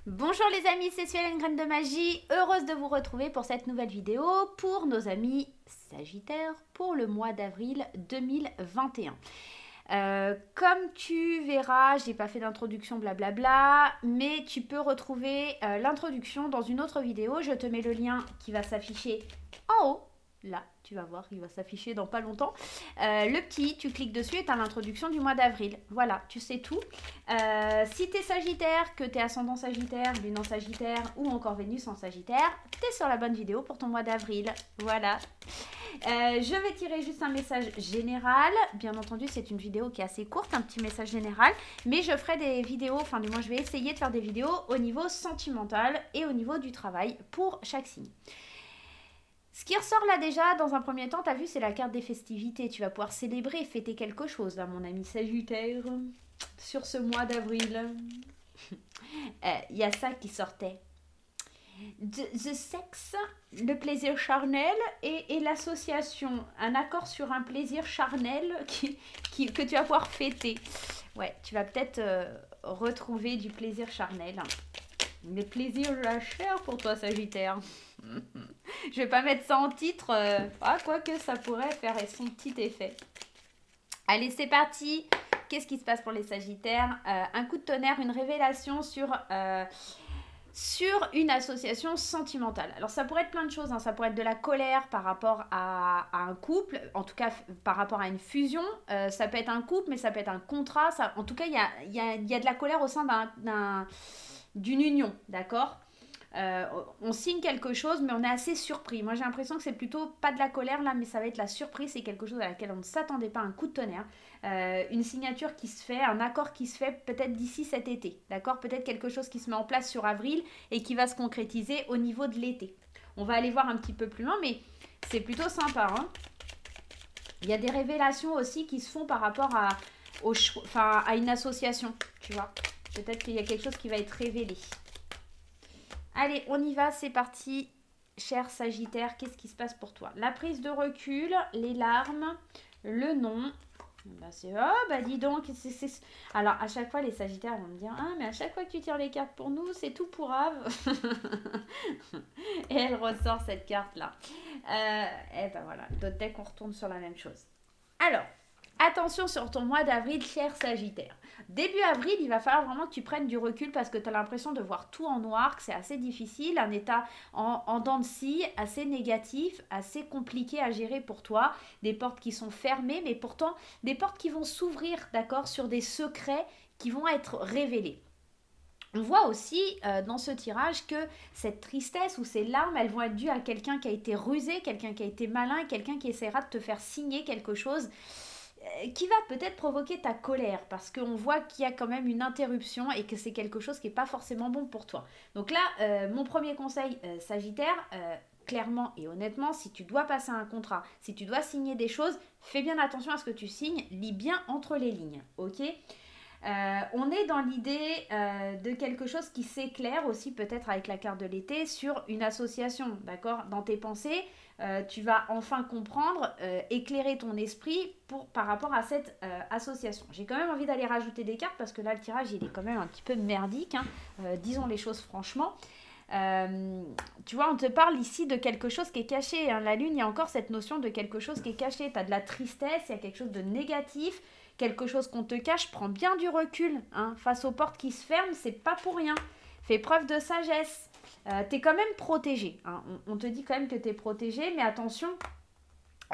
Bonjour les amis, c'est Suelen Graine de Magie, heureuse de vous retrouver pour cette nouvelle vidéo pour nos amis Sagittaires pour le mois d'avril 2021. Comme tu verras, j'ai pas fait d'introduction blablabla, mais tu peux retrouver l'introduction dans une autre vidéo. Je te mets le lien qui va s'afficher en haut. Là, tu vas voir, il va s'afficher dans pas longtemps. Le petit, tu cliques dessus et tu as l'introduction du mois d'avril. Voilà, tu sais tout. Si tu es Sagittaire, que tu es ascendant Sagittaire, Lune en Sagittaire ou encore Vénus en Sagittaire, tu es sur la bonne vidéo pour ton mois d'avril. Voilà. Je vais tirer juste un message général. Bien entendu, c'est une vidéo qui est assez courte, un petit message général. Mais je ferai des vidéos, enfin du moins je vais essayer de faire des vidéos au niveau sentimental et au niveau du travail pour chaque signe. Ce qui ressort là déjà, dans un premier temps, tu as vu, c'est la carte des festivités. Tu vas pouvoir célébrer, fêter quelque chose, là, mon ami Sagittaire, sur ce mois d'avril. Il y a ça qui sortait. The sexe, le plaisir charnel et l'association. Un accord sur un plaisir charnel que tu vas pouvoir fêter. Ouais, tu vas peut-être retrouver du plaisir charnel. Les plaisirs de la chair pour toi, Sagittaire. Je vais pas mettre ça en titre. Quoique ça pourrait faire son petit effet. Allez, c'est parti. Qu'est-ce qui se passe pour les Sagittaires? Un coup de tonnerre, une révélation sur une association sentimentale. Alors ça pourrait être plein de choses, hein. Ça pourrait être de la colère par rapport à un couple, en tout cas par rapport à une fusion. Ça peut être un couple, mais ça peut être un contrat. En tout cas, il y a de la colère au sein d'une union, d'accord? On signe quelque chose, mais on est assez surpris. Moi, j'ai l'impression que c'est plutôt pas de la colère là, mais ça va être la surprise. C'est quelque chose à laquelle on ne s'attendait pas, un coup de tonnerre. Une signature qui se fait, un accord qui se fait peut-être d'ici cet été, d'accord? Peut-être quelque chose qui se met en place sur avril et qui va se concrétiser au niveau de l'été. On va aller voir un petit peu plus loin, mais c'est plutôt sympa, hein. Il y a des révélations aussi qui se font par rapport à une association, tu vois. Peut-être qu'il y a quelque chose qui va être révélé. Allez, on y va, c'est parti. Cher Sagittaire, qu'est-ce qui se passe pour toi? La prise de recul, les larmes, le non. Dis donc. Alors, à chaque fois, les Sagittaires vont me dire: Ah, mais à chaque fois que tu tires les cartes pour nous, c'est tout pour Ave. Et elle ressort cette carte-là. Et ben voilà, dès qu'on retourne sur la même chose. Alors, attention sur ton mois d'avril, cher Sagittaire. Début avril, il va falloir vraiment que tu prennes du recul parce que tu as l'impression de voir tout en noir, que c'est assez difficile, un état en dents de scie, assez négatif, assez compliqué à gérer pour toi. Des portes qui sont fermées, mais pourtant des portes qui vont s'ouvrir, d'accord, sur des secrets qui vont être révélés. On voit aussi dans ce tirage que cette tristesse ou ces larmes, elles vont être dues à quelqu'un qui a été rusé, quelqu'un qui a été malin, quelqu'un qui essaiera de te faire signer quelque chose qui va peut-être provoquer ta colère parce qu'on voit qu'il y a quand même une interruption et que c'est quelque chose qui n'est pas forcément bon pour toi. Donc là, mon premier conseil, Sagittaire, clairement et honnêtement, si tu dois passer un contrat, si tu dois signer des choses, fais bien attention à ce que tu signes, lis bien entre les lignes, ok? On est dans l'idée de quelque chose qui s'éclaire aussi peut-être avec la carte de l'été sur une association, d'accord? Dans tes pensées, tu vas enfin comprendre, éclairer ton esprit par rapport à cette association. J'ai quand même envie d'aller rajouter des cartes parce que là le tirage il est quand même un petit peu merdique, hein, disons les choses franchement. Tu vois, on te parle ici de quelque chose qui est caché, hein. La lune, il y a encore cette notion de quelque chose qui est caché. Tu as de la tristesse, il y a quelque chose de négatif, quelque chose qu'on te cache. Prends bien du recul, hein. Face aux portes qui se ferment, c'est pas pour rien. Fais preuve de sagesse. T'es quand même protégé, hein. On te dit quand même que t'es protégé, mais attention,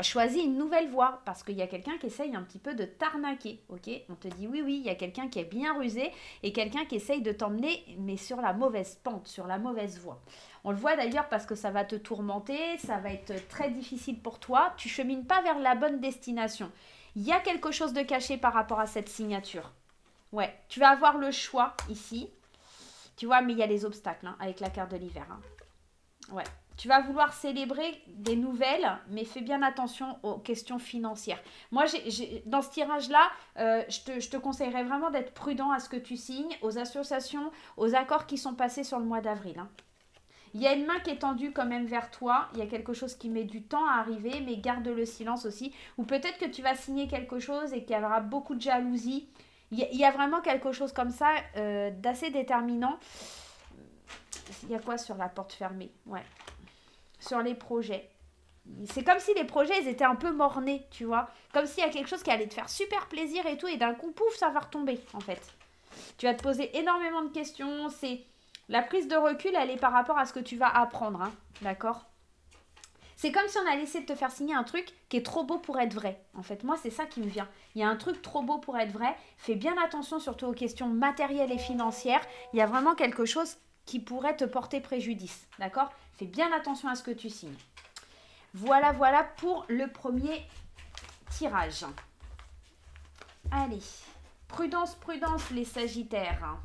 choisis une nouvelle voie parce qu'il y a quelqu'un qui essaye un petit peu de t'arnaquer, ok? On te dit oui, il y a quelqu'un qui est bien rusé et quelqu'un qui essaye de t'emmener, mais sur la mauvaise pente, sur la mauvaise voie. On le voit d'ailleurs parce que ça va te tourmenter, ça va être très difficile pour toi, tu chemines pas vers la bonne destination. Il y a quelque chose de caché par rapport à cette signature. Ouais, tu vas avoir le choix ici, tu vois, mais il y a les obstacles, hein, avec la carte de l'hiver, hein. Ouais. Tu vas vouloir célébrer des nouvelles, mais fais bien attention aux questions financières. Moi, dans ce tirage-là, je te conseillerais vraiment d'être prudent à ce que tu signes, aux associations, aux accords qui sont passés sur le mois d'avril, hein. Il y a une main qui est tendue quand même vers toi. Il y a quelque chose qui met du temps à arriver, mais garde le silence aussi. Ou peut-être que tu vas signer quelque chose et qu'il y aura beaucoup de jalousie. Il y a vraiment quelque chose comme ça d'assez déterminant. Il y a quoi sur la porte fermée? Ouais. Sur les projets. C'est comme si les projets, ils étaient un peu mornés, tu vois. Comme s'il y a quelque chose qui allait te faire super plaisir et tout, et d'un coup, pouf, ça va retomber, en fait. Tu vas te poser énormément de questions. C'est la prise de recul, elle est par rapport à ce que tu vas apprendre, hein, d'accord? C'est comme si on allait essayer de te faire signer un truc qui est trop beau pour être vrai. En fait, moi, c'est ça qui me vient. Il y a un truc trop beau pour être vrai. Fais bien attention surtout aux questions matérielles et financières. Il y a vraiment quelque chose qui pourrait te porter préjudice, d'accord? Fais bien attention à ce que tu signes. Voilà, voilà pour le premier tirage. Allez, prudence, prudence les Sagittaires.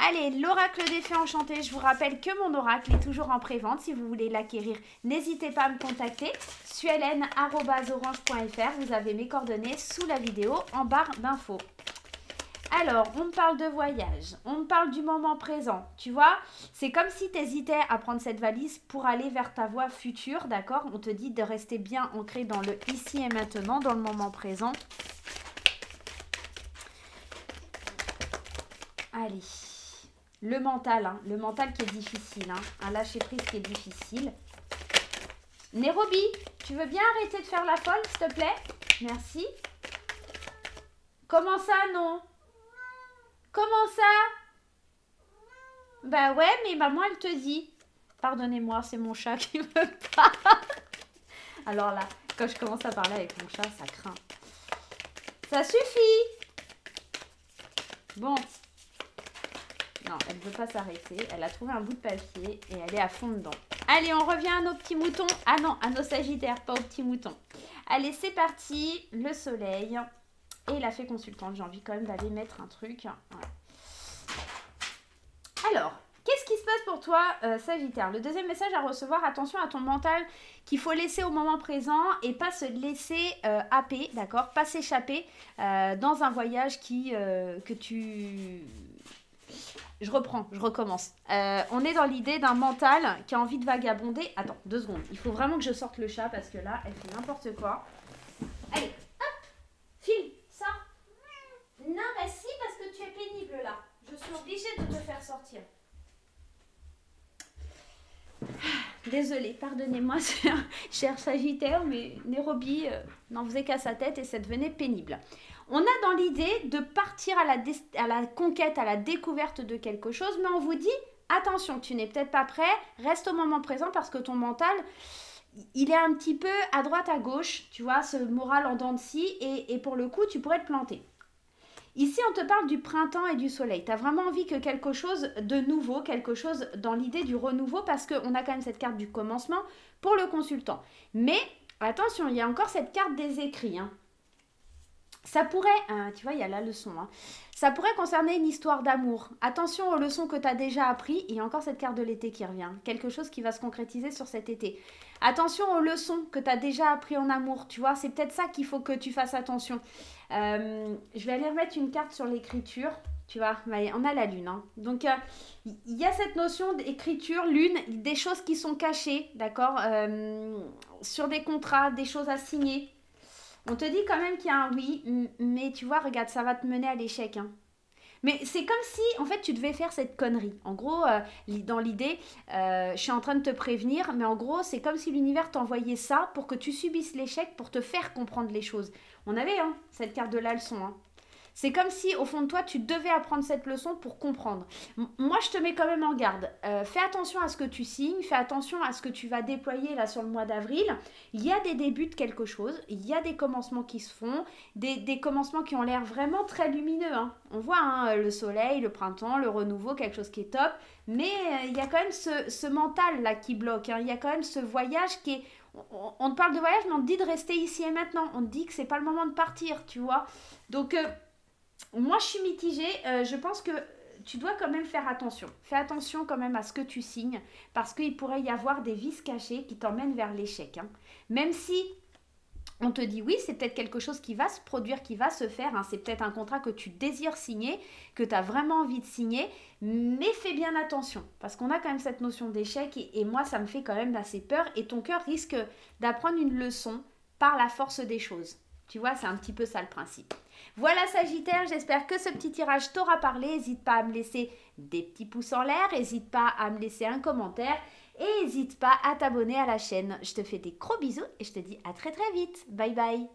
Allez, l'oracle des fées enchantées, je vous rappelle que mon oracle est toujours en prévente. Si vous voulez l'acquérir, n'hésitez pas à me contacter. suelen@orange.fr, vous avez mes coordonnées sous la vidéo en barre d'infos. Alors, on me parle de voyage, on me parle du moment présent, tu vois. C'est comme si tu hésitais à prendre cette valise pour aller vers ta voie future, d'accord? On te dit de rester bien ancré dans le ici et maintenant, dans le moment présent. Allez, le mental, hein, le mental qui est difficile, hein, un lâcher-prise qui est difficile. Nairobi, tu veux bien arrêter de faire la folle, s'il te plaît? Merci. Comment ça, non? Comment ça? Bah ouais, mais maman, elle te dit. Pardonnez-moi, c'est mon chat qui me parle. Alors là, quand je commence à parler avec mon chat, ça craint. Ça suffit. Bon. Non, elle ne veut pas s'arrêter. Elle a trouvé un bout de papier et elle est à fond dedans. Allez, on revient à nos petits moutons. Ah non, à nos sagittaires, pas aux petits moutons. Allez, c'est parti. Le soleil. Et la fée consultante, j'ai envie quand même d'aller mettre un truc. Ouais. Alors, qu'est-ce qui se passe pour toi, Sagittaire? Le deuxième message à recevoir, attention à ton mental qu'il faut laisser au moment présent et pas se laisser happer, d'accord? Pas s'échapper dans un voyage que tu... Je reprends, je recommence. On est dans l'idée d'un mental qui a envie de vagabonder. Attends, 2 secondes. Il faut vraiment que je sorte le chat parce que là, elle fait n'importe quoi. Allez, hop, file. Non, bah si, parce que tu es pénible là. Je suis obligée de te faire sortir. Désolée, pardonnez-moi, cher Sagittaire, mais Nairobi n'en faisait qu'à sa tête et ça devenait pénible. On a dans l'idée de partir à la conquête, à la découverte de quelque chose, mais on vous dit, attention, tu n'es peut-être pas prêt, reste au moment présent parce que ton mental... il est un petit peu à droite, à gauche, tu vois, ce moral en dents de scie, et pour le coup, tu pourrais te planter. Ici, on te parle du printemps et du soleil. Tu as vraiment envie que quelque chose de nouveau, quelque chose dans l'idée du renouveau, parce qu'on a quand même cette carte du commencement pour le consultant. Mais, attention, il y a encore cette carte des écrits. Hein. Ça pourrait, tu vois, il y a la leçon. Hein. Ça pourrait concerner une histoire d'amour. Attention aux leçons que tu as déjà appris. Il y a encore cette carte de l'été qui revient. Quelque chose qui va se concrétiser sur cet été. Attention aux leçons que tu as déjà appris en amour. Tu vois, c'est peut-être ça qu'il faut que tu fasses attention. Je vais aller remettre une carte sur l'écriture. Tu vois, on a la lune. Hein. Donc, il y a cette notion d'écriture, lune, des choses qui sont cachées, d'accord, sur des contrats, des choses à signer. On te dit quand même qu'il y a un oui, mais tu vois, regarde, ça va te mener à l'échec. Hein. Mais c'est comme si, en fait, tu devais faire cette connerie. En gros, dans l'idée, je suis en train de te prévenir, mais en gros, c'est comme si l'univers t'envoyait ça pour que tu subisses l'échec, pour te faire comprendre les choses. On avait cette carte de la leçon. Hein. C'est comme si, au fond de toi, tu devais apprendre cette leçon pour comprendre. Moi, je te mets quand même en garde. Fais attention à ce que tu signes, fais attention à ce que tu vas déployer là sur le mois d'avril. Il y a des débuts de quelque chose, il y a des commencements qui se font, des commencements qui ont l'air vraiment très lumineux. Hein. On voit le soleil, le printemps, le renouveau, quelque chose qui est top. Mais il y a quand même ce mental là qui bloque. Hein. Il y a quand même ce voyage qui est... On te parle de voyage, mais on te dit de rester ici et maintenant. On te dit que c'est pas le moment de partir, tu vois. Donc... moi, je suis mitigée. Je pense que tu dois quand même faire attention. Fais attention quand même à ce que tu signes parce qu'il pourrait y avoir des vices cachés qui t'emmènent vers l'échec. Hein. Même si on te dit oui, c'est peut-être quelque chose qui va se produire, qui va se faire. Hein. C'est peut-être un contrat que tu désires signer, que tu as vraiment envie de signer. Mais fais bien attention parce qu'on a quand même cette notion d'échec et moi, ça me fait quand même assez peur. Et ton cœur risque d'apprendre une leçon par la force des choses. Tu vois, c'est un petit peu ça le principe. Voilà Sagittaire, j'espère que ce petit tirage t'aura parlé. N'hésite pas à me laisser des petits pouces en l'air, n'hésite pas à me laisser un commentaire et n'hésite pas à t'abonner à la chaîne. Je te fais des gros bisous et je te dis à très très vite. Bye bye.